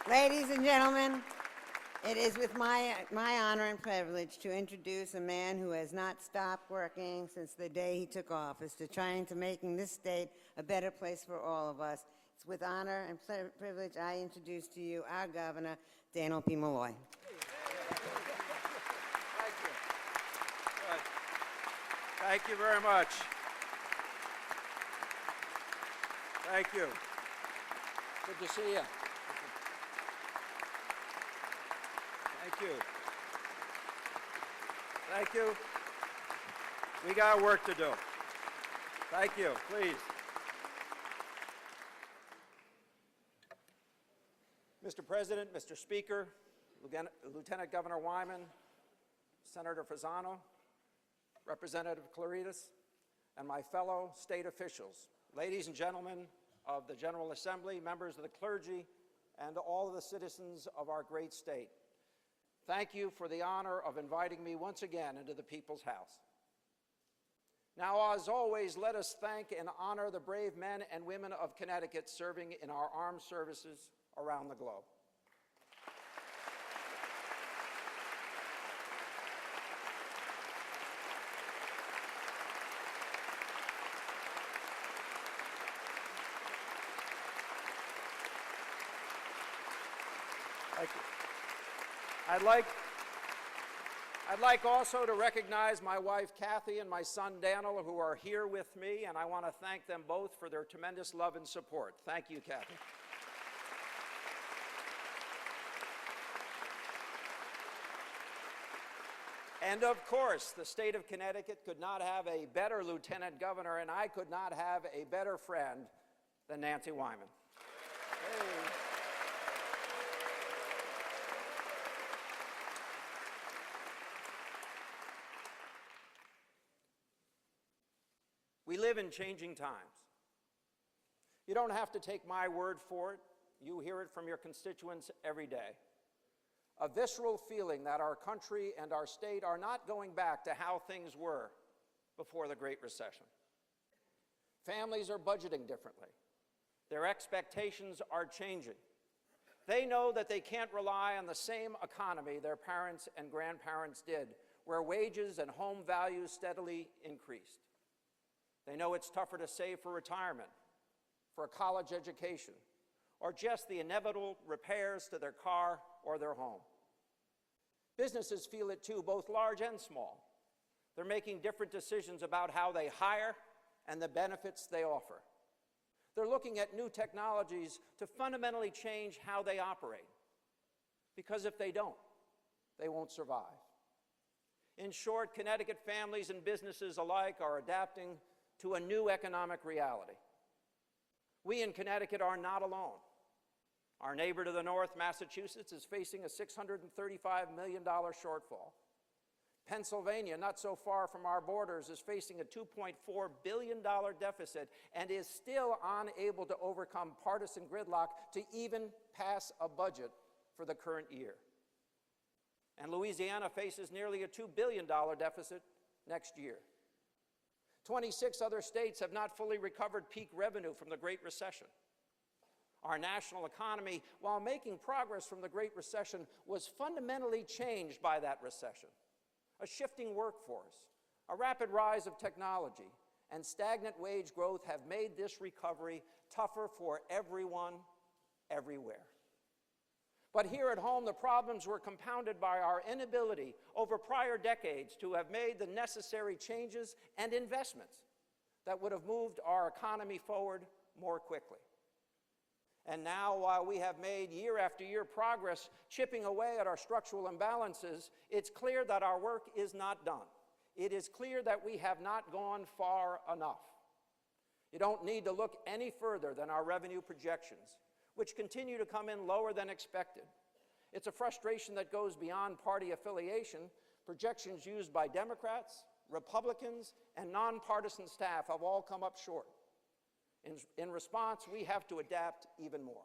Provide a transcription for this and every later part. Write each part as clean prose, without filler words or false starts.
Ladies and gentlemen, it is with my honor and privilege to introduce a man who has not stopped working since the day he took office to trying to making this state a better place for all of us. It's with honor and privilege I introduce to you our governor, Dannel P. Malloy. Thank you. Good. Thank you very much. Thank you. Good to see you. Thank you. Thank you. We got work to do. Thank you. Please. Mr. President, Mr. Speaker, Lieutenant Governor Wyman, Senator Fasano, Representative Claritas, and my fellow state officials, ladies and gentlemen of the General Assembly, members of the clergy, and all of the citizens of our great state. Thank you for the honor of inviting me once again into the People's House. Now, as always, let us thank and honor the brave men and women of Connecticut serving in our armed services around the globe. Thank you. I'd like also to recognize my wife, Kathy, and my son, Dannel, who are here with me, and I want to thank them both for their tremendous love and support. Thank you, Kathy. And of course, the state of Connecticut could not have a better lieutenant governor, and I could not have a better friend than Nancy Wyman. Hey. We live in changing times. You don't have to take my word for it. You hear it from your constituents every day. A visceral feeling that our country and our state are not going back to how things were before the Great Recession. Families are budgeting differently. Their expectations are changing. They know that they can't rely on the same economy their parents and grandparents did, where wages and home values steadily increased. They know it's tougher to save for retirement, for a college education, or just the inevitable repairs to their car or their home. Businesses feel it too, both large and small. They're making different decisions about how they hire and the benefits they offer. They're looking at new technologies to fundamentally change how they operate, because if they don't, they won't survive. In short, Connecticut families and businesses alike are adapting to a new economic reality. We in Connecticut are not alone. Our neighbor to the north, Massachusetts, is facing a $635 million shortfall. Pennsylvania, not so far from our borders, is facing a $2.4 billion deficit and is still unable to overcome partisan gridlock to even pass a budget for the current year. And Louisiana faces nearly a $2 billion deficit next year. 26 other states have not fully recovered peak revenue from the Great Recession. Our national economy, while making progress from the Great Recession, was fundamentally changed by that recession. A shifting workforce, a rapid rise of technology, and stagnant wage growth have made this recovery tougher for everyone, everywhere. But here at home, the problems were compounded by our inability over prior decades to have made the necessary changes and investments that would have moved our economy forward more quickly. And now, while we have made year after year progress chipping away at our structural imbalances, it's clear that our work is not done. It is clear that we have not gone far enough. You don't need to look any further than our revenue projections, which continue to come in lower than expected. It's a frustration that goes beyond party affiliation. Projections used by Democrats, Republicans, and nonpartisan staff have all come up short. In response, we have to adapt even more.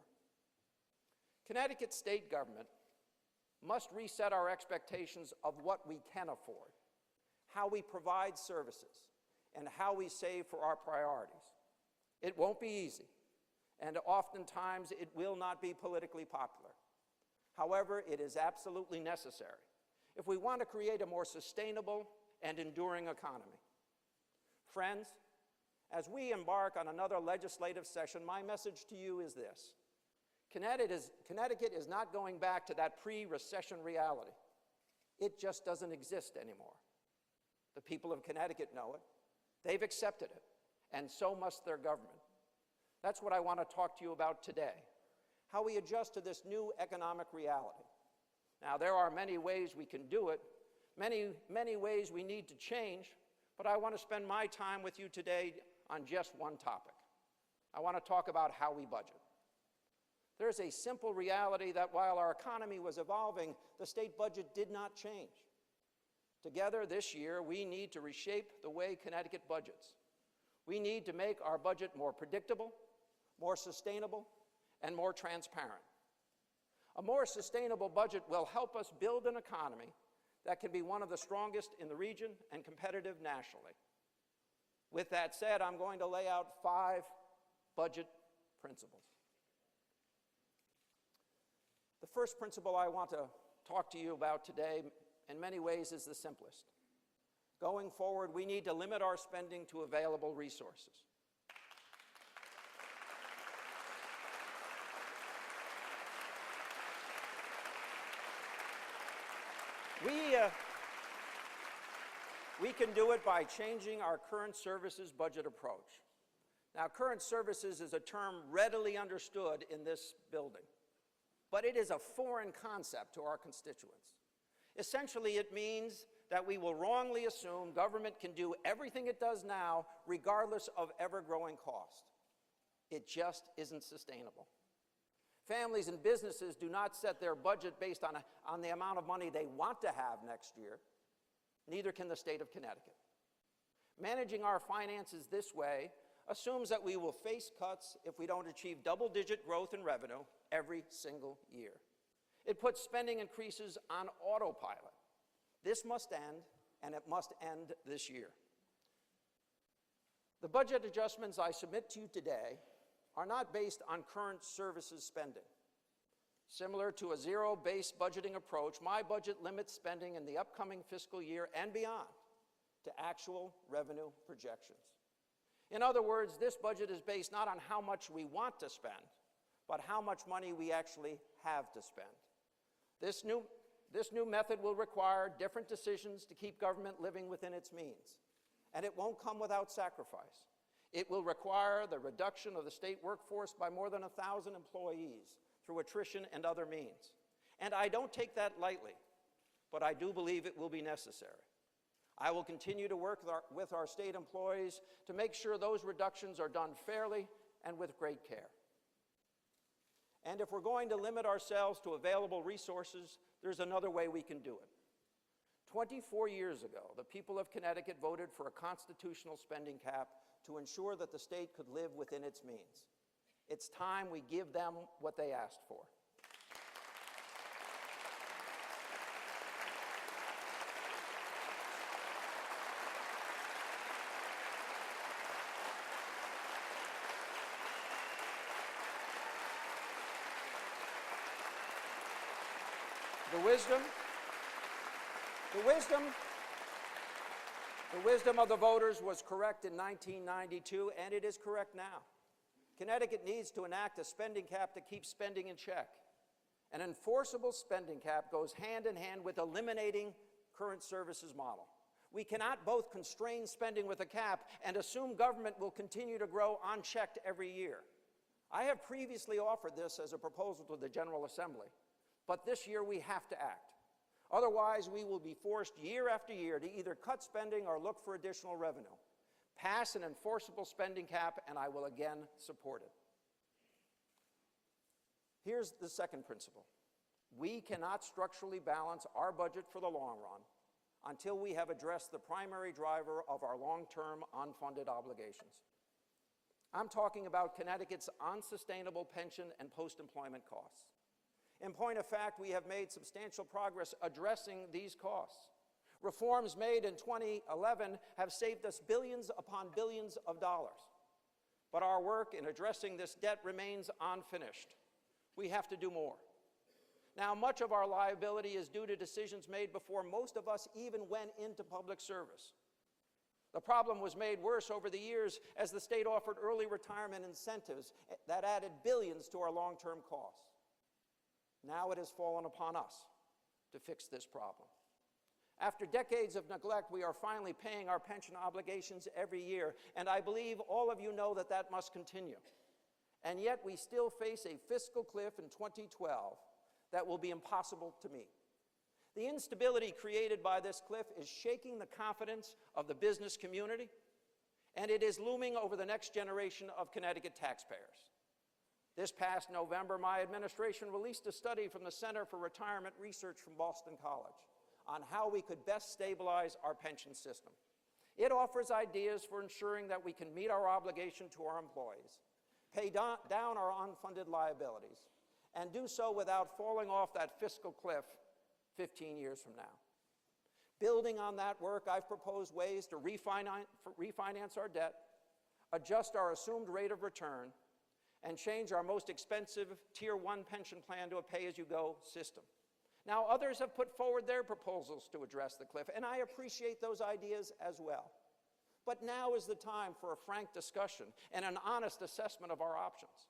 Connecticut state government must reset our expectations of what we can afford, how we provide services, and how we save for our priorities. It won't be easy, and oftentimes it will not be politically popular. However, it is absolutely necessary if we want to create a more sustainable and enduring economy. Friends, as we embark on another legislative session, my message to you is this. Connecticut is not going back to that pre-recession reality. It just doesn't exist anymore. The people of Connecticut know it. They've accepted it, and so must their government. That's what I want to talk to you about today, how we adjust to this new economic reality. Now, there are many ways we can do it, many ways we need to change, but I want to spend my time with you today on just one topic. I want to talk about how we budget. There's a simple reality that while our economy was evolving, the state budget did not change. Together this year, we need to reshape the way Connecticut budgets. We need to make our budget more predictable, more sustainable, and more transparent. A more sustainable budget will help us build an economy that can be one of the strongest in the region and competitive nationally. With that said, I'm going to lay out 5 budget principles. The first principle I want to talk to you about today, in many ways, is the simplest. Going forward, we need to limit our spending to available resources. We can do it by changing our current services budget approach. Now, current services is a term readily understood in this building, but it is a foreign concept to our constituents. Essentially, it means that we will wrongly assume government can do everything it does now, regardless of ever-growing cost. It just isn't sustainable. Families and businesses do not set their budget based on the amount of money they want to have next year. Neither can the state of Connecticut. Managing our finances this way assumes that we will face cuts if we don't achieve double-digit growth in revenue every single year. It puts spending increases on autopilot. This must end, and it must end this year. The budget adjustments I submit to you today are not based on current services spending. Similar to a zero-based budgeting approach, my budget limits spending in the upcoming fiscal year and beyond to actual revenue projections. In other words, this budget is based not on how much we want to spend, but how much money we actually have to spend. This new method will require different decisions to keep government living within its means, and it won't come without sacrifice. It will require the reduction of the state workforce by more than 1,000 employees through attrition and other means. And I don't take that lightly, but I do believe it will be necessary. I will continue to work with our state employees to make sure those reductions are done fairly and with great care. And if we're going to limit ourselves to available resources, there's another way we can do it. 24 years ago, the people of Connecticut voted for a constitutional spending cap to ensure that the state could live within its means. It's time we give them what they asked for. The wisdom of the voters was correct in 1992, and it is correct now. Connecticut needs to enact a spending cap to keep spending in check. An enforceable spending cap goes hand in hand with eliminating current services model. We cannot both constrain spending with a cap and assume government will continue to grow unchecked every year. I have previously offered this as a proposal to the General Assembly, but this year we have to act. Otherwise, we will be forced year after year to either cut spending or look for additional revenue. Pass an enforceable spending cap, and I will again support it. Here's the second principle. We cannot structurally balance our budget for the long run until we have addressed the primary driver of our long-term unfunded obligations. I'm talking about Connecticut's unsustainable pension and post-employment costs. In point of fact, we have made substantial progress addressing these costs. Reforms made in 2011 have saved us billions upon billions of dollars. But our work in addressing this debt remains unfinished. We have to do more. Now, much of our liability is due to decisions made before most of us even went into public service. The problem was made worse over the years as the state offered early retirement incentives that added billions to our long-term costs. Now it has fallen upon us to fix this problem. After decades of neglect, we are finally paying our pension obligations every year, and I believe all of you know that that must continue. And yet we still face a fiscal cliff in 2012 that will be impossible to meet. The instability created by this cliff is shaking the confidence of the business community, and it is looming over the next generation of Connecticut taxpayers. This past November, my administration released a study from the Center for Retirement Research from Boston College on how we could best stabilize our pension system. It offers ideas for ensuring that we can meet our obligation to our employees, pay down our unfunded liabilities, and do so without falling off that fiscal cliff 15 years from now. Building on that work, I've proposed ways to refinance our debt, adjust our assumed rate of return, and change our most expensive Tier 1 pension plan to a pay-as-you-go system. Now, others have put forward their proposals to address the cliff, and I appreciate those ideas as well. But now is the time for a frank discussion and an honest assessment of our options.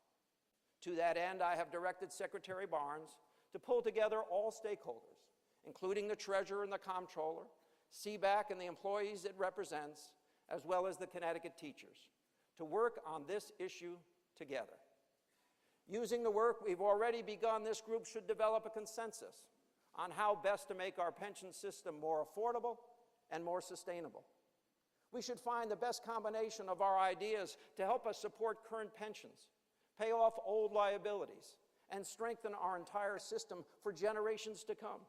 To that end, I have directed Secretary Barnes to pull together all stakeholders, including the Treasurer and the Comptroller, CBAC and the employees it represents, as well as the Connecticut teachers, to work on this issue together. Using the work we've already begun, this group should develop a consensus on how best to make our pension system more affordable and more sustainable. We should find the best combination of our ideas to help us support current pensions, pay off old liabilities, and strengthen our entire system for generations to come.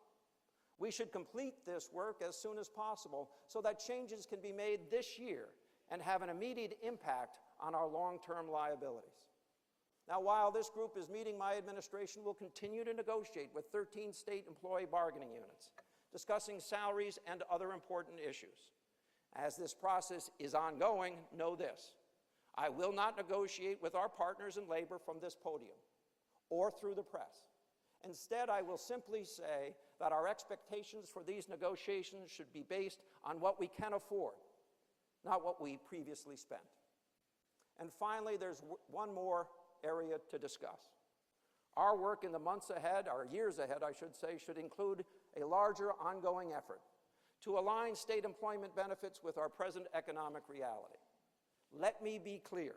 We should complete this work as soon as possible so that changes can be made this year and have an immediate impact on our long-term liabilities. Now, while this group is meeting, my administration will continue to negotiate with 13 state employee bargaining units, discussing salaries and other important issues. As this process is ongoing, know this: I will not negotiate with our partners in labor from this podium or through the press. Instead, I will simply say that our expectations for these negotiations should be based on what we can afford, not what we previously spent. And finally, there's one more area to discuss. Our work in the months ahead, or years ahead, I should say, should include a larger ongoing effort to align state employment benefits with our present economic reality. Let me be clear.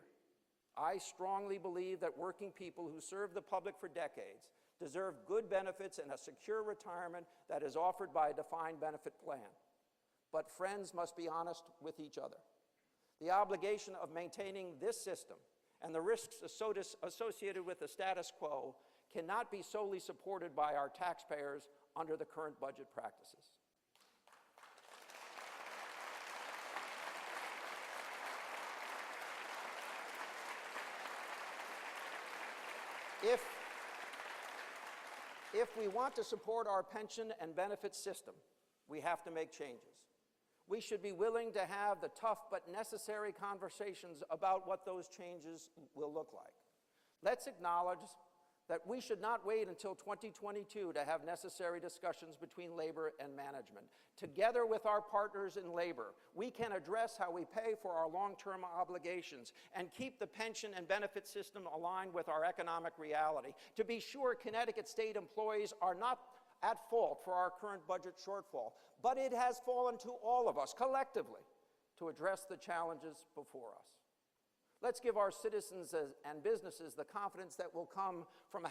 I strongly believe that working people who serve the public for decades deserve good benefits and a secure retirement that is offered by a defined benefit plan. But friends must be honest with each other. The obligation of maintaining this system and the risks associated with the status quo cannot be solely supported by our taxpayers under the current budget practices. If we want to support our pension and benefit system, we have to make changes. We should be willing to have the tough but necessary conversations about what those changes will look like. Let's acknowledge that we should not wait until 2022 to have necessary discussions between labor and management. Together with our partners in labor, we can address how we pay for our long-term obligations and keep the pension and benefit system aligned with our economic reality. To be sure, Connecticut state employees are not at fault for our current budget shortfall, but it has fallen to all of us collectively to address the challenges before us. Let's give our citizens and businesses the confidence that will come from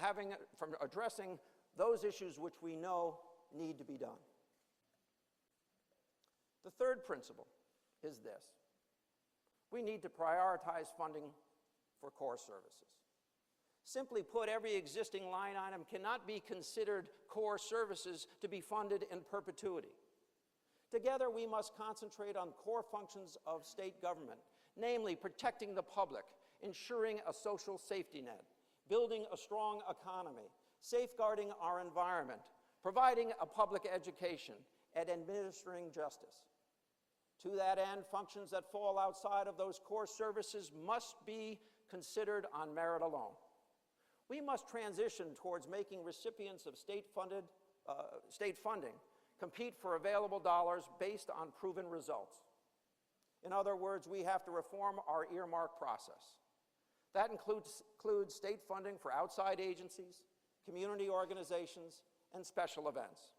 addressing those issues which we know need to be done. The third principle is this: we need to prioritize funding for core services. Simply put, every existing line item cannot be considered core services to be funded in perpetuity. Together, we must concentrate on core functions of state government, namely protecting the public, ensuring a social safety net, building a strong economy, safeguarding our environment, providing a public education, and administering justice. To that end, functions that fall outside of those core services must be considered on merit alone. We must transition towards making recipients of state funding compete for available dollars based on proven results. In other words, we have to reform our earmark process. That includes state funding for outside agencies, community organizations, and special events.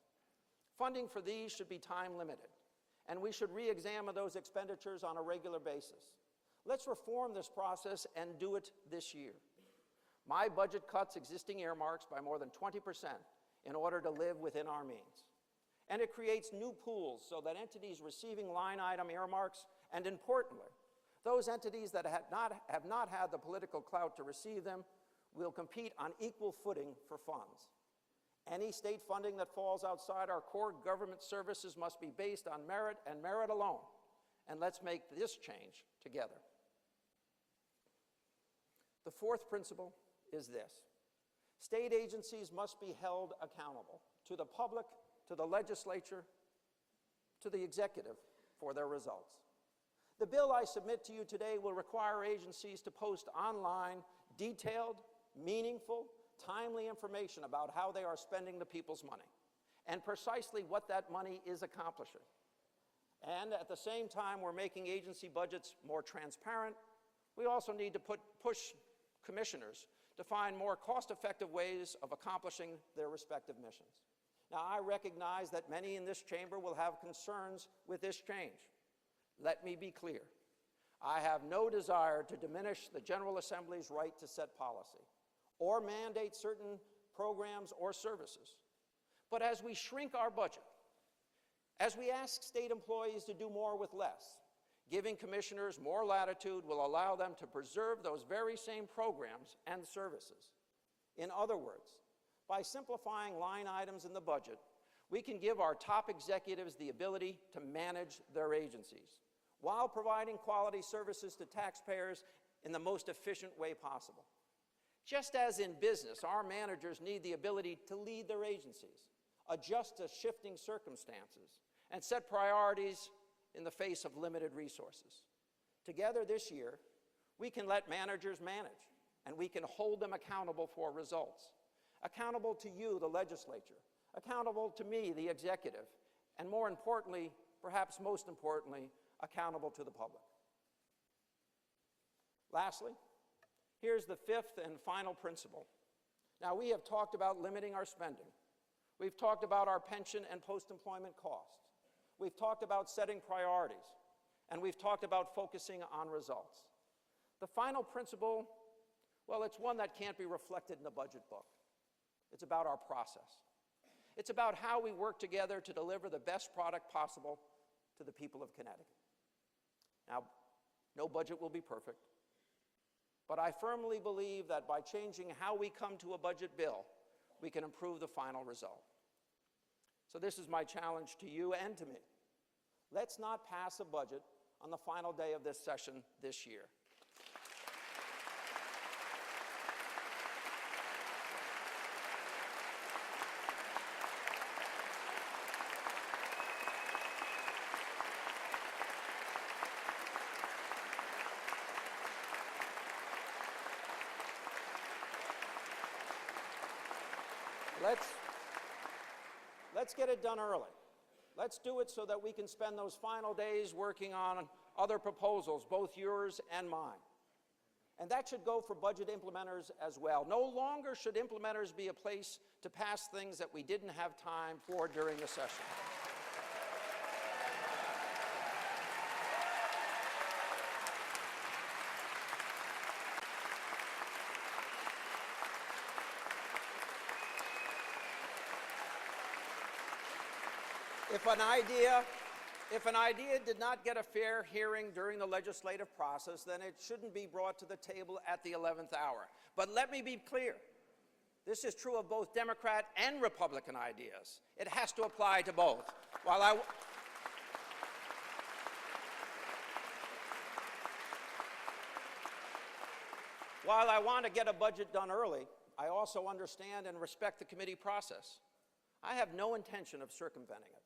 Funding for these should be time limited, and we should re-examine those expenditures on a regular basis. Let's reform this process and do it this year. My budget cuts existing earmarks by more than 20% in order to live within our means. And it creates new pools so that entities receiving line item earmarks, and importantly, those entities that have not had the political clout to receive them, will compete on equal footing for funds. Any state funding that falls outside our core government services must be based on merit and merit alone. And let's make this change together. The fourth principle is this: state agencies must be held accountable to the public, to the legislature, to the executive for their results. The bill I submit to you today will require agencies to post online detailed, meaningful, timely information about how they are spending the people's money and precisely what that money is accomplishing. And at the same time we're making agency budgets more transparent, we also need to push commissioners to find more cost-effective ways of accomplishing their respective missions. Now, I recognize that many in this chamber will have concerns with this change. Let me be clear. I have no desire to diminish the General Assembly's right to set policy or mandate certain programs or services. But as we shrink our budget, as we ask state employees to do more with less, giving commissioners more latitude will allow them to preserve those very same programs and services. In other words, by simplifying line items in the budget, we can give our top executives the ability to manage their agencies while providing quality services to taxpayers in the most efficient way possible. Just as in business, our managers need the ability to lead their agencies, adjust to shifting circumstances, and set priorities in the face of limited resources. Together this year, we can let managers manage, and we can hold them accountable for results. Accountable to you, the legislature, accountable to me, the executive, and more importantly, perhaps most importantly, accountable to the public. Lastly, here's the fifth and final principle. Now, we have talked about limiting our spending. We've talked about our pension and post-employment costs. We've talked about setting priorities. And we've talked about focusing on results. The final principle, well, it's one that can't be reflected in the budget book. It's about our process. It's about how we work together to deliver the best product possible to the people of Connecticut. Now, no budget will be perfect, but I firmly believe that by changing how we come to a budget bill, we can improve the final result. So this is my challenge to you and to me. Let's not pass a budget on the final day of this session this year. Let's get it done early. Let's do it so that we can spend those final days working on other proposals, both yours and mine. And that should go for budget implementers as well. No longer should implementers be a place to pass things that we didn't have time for during the session. If an idea did not get a fair hearing during the legislative process, then it shouldn't be brought to the table at the 11th hour. But let me be clear. This is true of both Democrat and Republican ideas. It has to apply to both. While I want to get a budget done early, I also understand and respect the committee process. I have no intention of circumventing it.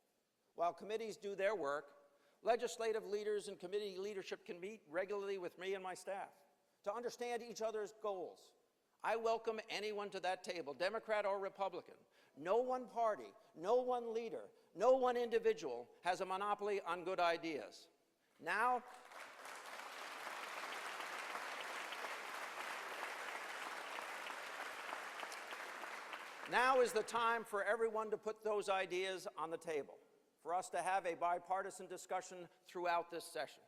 While committees do their work, legislative leaders and committee leadership can meet regularly with me and my staff to understand each other's goals, I welcome anyone to that table, Democrat or Republican. No one party, no one leader, no one individual has a monopoly on good ideas. Now is the time for everyone to put those ideas on the table, for us to have a bipartisan discussion throughout this session.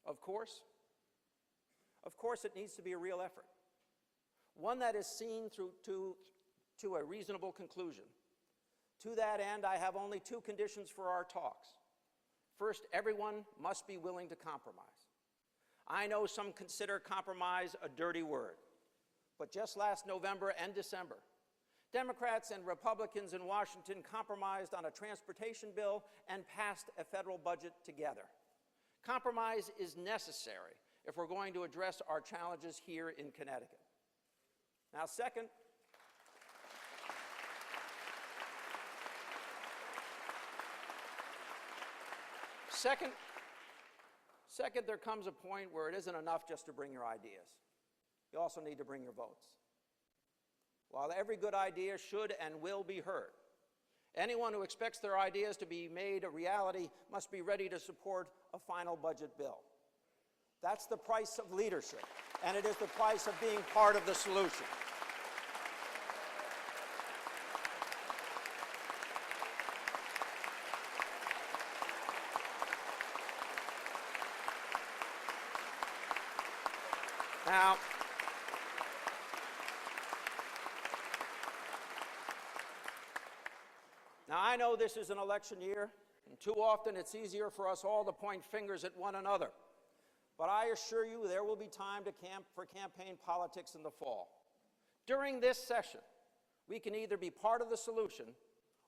Of course, it needs to be a real effort, one that is seen through to a reasonable conclusion. To that end, I have only two conditions for our talks. First, everyone must be willing to compromise. I know some consider compromise a dirty word, but just last November and December, Democrats and Republicans in Washington compromised on a transportation bill and passed a federal budget together. Compromise is necessary if we're going to address our challenges here in Connecticut. Now, second, there comes a point where it isn't enough just to bring your ideas. You also need to bring your votes. While every good idea should and will be heard, anyone who expects their ideas to be made a reality must be ready to support a final budget bill. That's the price of leadership, and it is the price of being part of the solution. Now, I know this is an election year, and too often it's easier for us all to point fingers at one another. But I assure you there will be time for campaign politics in the fall. During this session, we can either be part of the solution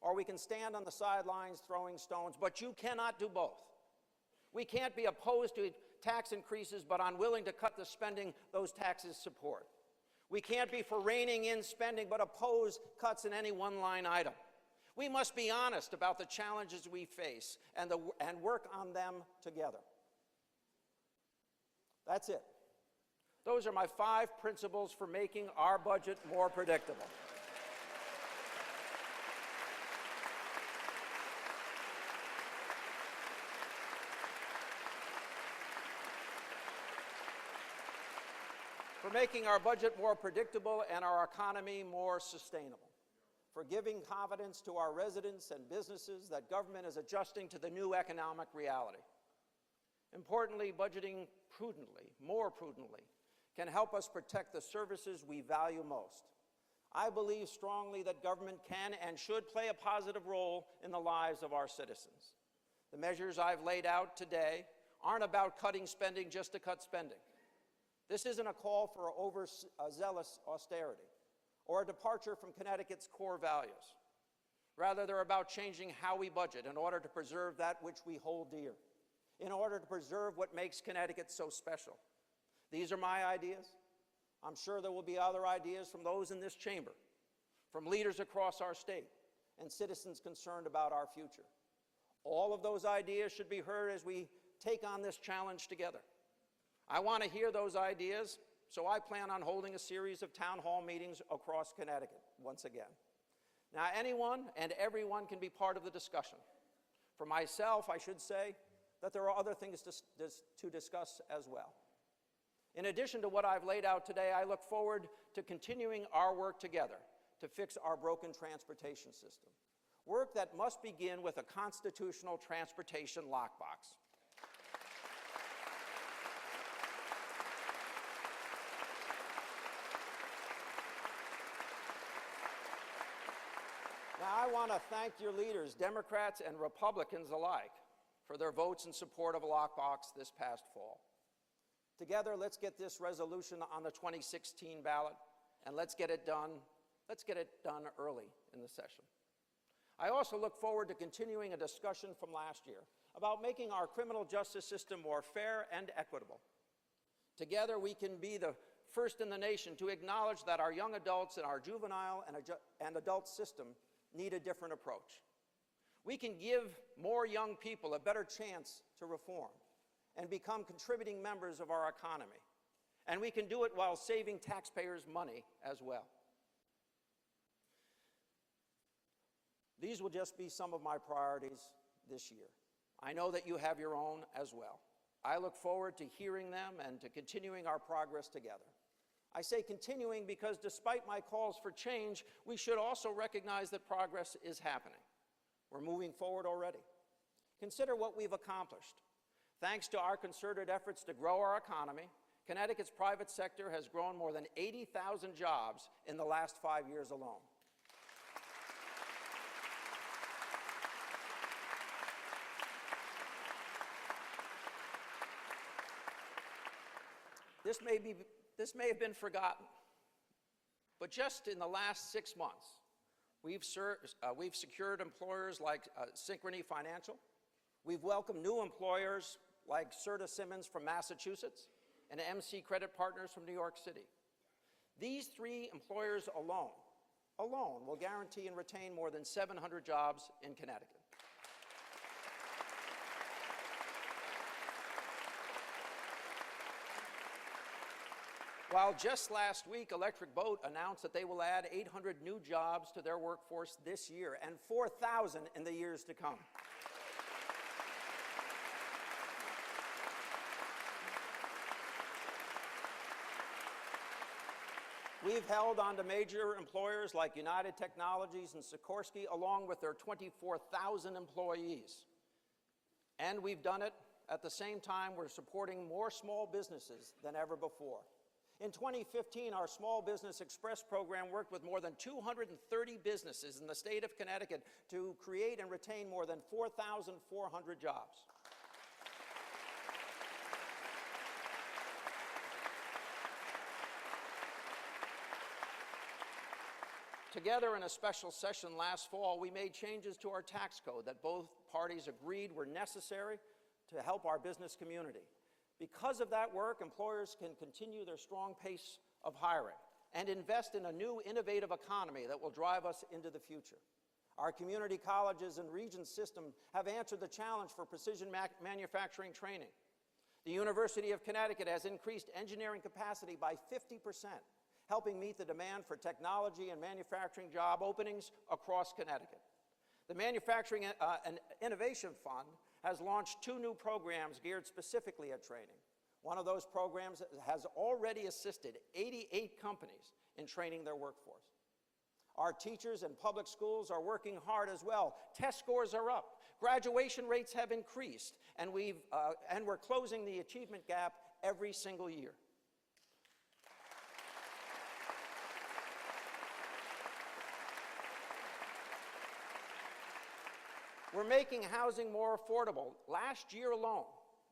or we can stand on the sidelines throwing stones, but you cannot do both. We can't be opposed to tax increases but unwilling to cut the spending those taxes support. We can't be for reining in spending but oppose cuts in any one line item. We must be honest about the challenges we face and work on them together. That's it. Those are my 5 principles for making our budget more predictable. For making our budget more predictable and our economy more sustainable. For giving confidence to our residents and businesses that government is adjusting to the new economic reality. Importantly, budgeting prudently, more prudently, can help us protect the services we value most. I believe strongly that government can and should play a positive role in the lives of our citizens. The measures I've laid out today aren't about cutting spending just to cut spending. This isn't a call for overzealous austerity or a departure from Connecticut's core values. Rather, they're about changing how we budget in order to preserve that which we hold dear, in order to preserve what makes Connecticut so special. These are my ideas. I'm sure there will be other ideas from those in this chamber, from leaders across our state, and citizens concerned about our future. All of those ideas should be heard as we take on this challenge together. I want to hear those ideas, so I plan on holding a series of town hall meetings across Connecticut once again. Now, anyone and everyone can be part of the discussion. For myself, I should say that there are other things to discuss as well. In addition to what I've laid out today, I look forward to continuing our work together to fix our broken transportation system. Work that must begin with a constitutional transportation lockbox. Now, I want to thank your leaders, Democrats and Republicans alike, for their votes in support of a lockbox this past fall. Together, let's get this resolution on the 2016 ballot, and let's get it done early in the session. I also look forward to continuing a discussion from last year about making our criminal justice system more fair and equitable. Together, we can be the first in the nation to acknowledge that our young adults in our juvenile and adult system need a different approach. We can give more young people a better chance to reform and become contributing members of our economy. And we can do it while saving taxpayers money as well. These will just be some of my priorities this year. I know that you have your own as well. I look forward to hearing them and to continuing our progress together. I say continuing because despite my calls for change, we should also recognize that progress is happening. We're moving forward already. Consider what we've accomplished. Thanks to our concerted efforts to grow our economy, Connecticut's private sector has grown more than 80,000 jobs in the last 5 years alone. This may have been forgotten, but just in the last 6 months, we've secured employers like Synchrony Financial. We've welcomed new employers like Serta Simmons from Massachusetts and MC Credit Partners from New York City. These 3 employers alone will guarantee and retain more than 700 jobs in Connecticut. While just last week, Electric Boat announced that they will add 800 new jobs to their workforce this year and 4,000 in the years to come. We've held on to major employers like United Technologies and Sikorsky, along with their 24,000 employees. And we've done it at the same time we're supporting more small businesses than ever before. In 2015, our Small Business Express program worked with more than 230 businesses in the state of Connecticut to create and retain more than 4,400 jobs. Together in a special session last fall, we made changes to our tax code that both parties agreed were necessary to help our business community. Because of that work, employers can continue their strong pace of hiring and invest in a new innovative economy that will drive us into the future. Our community colleges and region system have answered the challenge for precision manufacturing training. The University of Connecticut has increased engineering capacity by 50%, helping meet the demand for technology and manufacturing job openings across Connecticut. The Manufacturing and Innovation Fund has launched 2 new programs geared specifically at training. One of those programs has already assisted 88 companies in training their workforce. Our teachers in public schools are working hard as well. Test scores are up, graduation rates have increased, and we're closing the achievement gap every single year. We're making housing more affordable. Last year alone,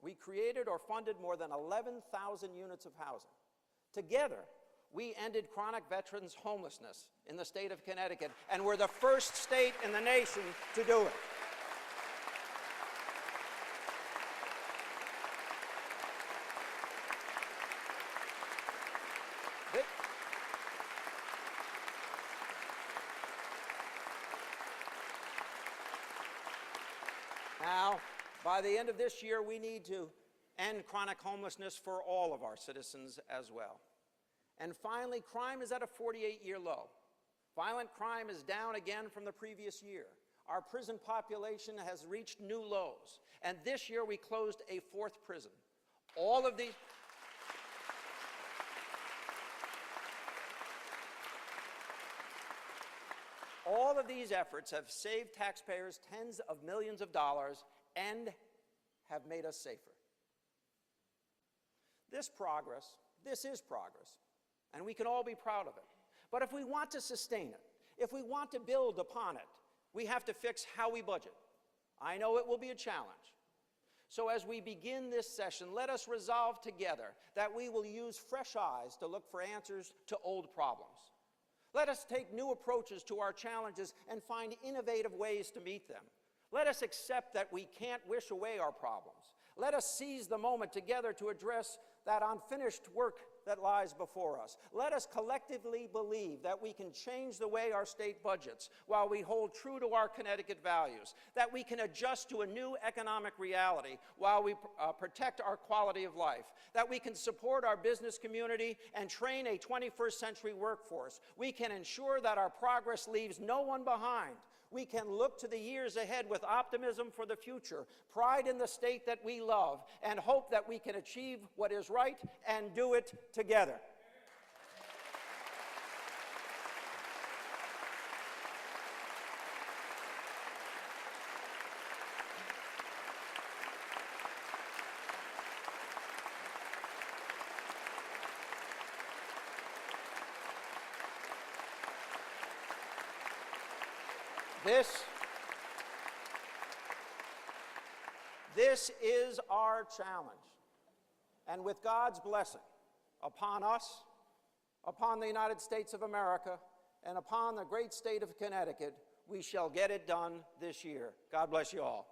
we created or funded more than 11,000 units of housing. Together, we ended chronic veterans' homelessness in the state of Connecticut, and we're the first state in the nation to do it. Now, by the end of this year, we need to end chronic homelessness for all of our citizens as well. And finally, crime is at a 48-year low. Violent crime is down again from the previous year. Our prison population has reached new lows, and this year we closed a 4th prison. All of these efforts have saved taxpayers tens of millions of dollars and have made us safer. This is progress, and we can all be proud of it. But if we want to sustain it, if we want to build upon it, we have to fix how we budget. I know it will be a challenge. So as we begin this session, let us resolve together that we will use fresh eyes to look for answers to old problems. Let us take new approaches to our challenges and find innovative ways to meet them. Let us accept that we can't wish away our problems. Let us seize the moment together to address that unfinished work that lies before us. Let us collectively believe that we can change the way our state budgets while we hold true to our Connecticut values, that we can adjust to a new economic reality while we protect our quality of life, that we can support our business community and train a 21st century workforce. We can ensure that our progress leaves no one behind. We can look to the years ahead with optimism for the future, pride in the state that we love, and hope that we can achieve what is right and do it together. This is our challenge. And with God's blessing upon us, upon the United States of America, and upon the great state of Connecticut, we shall get it done this year. God bless you all.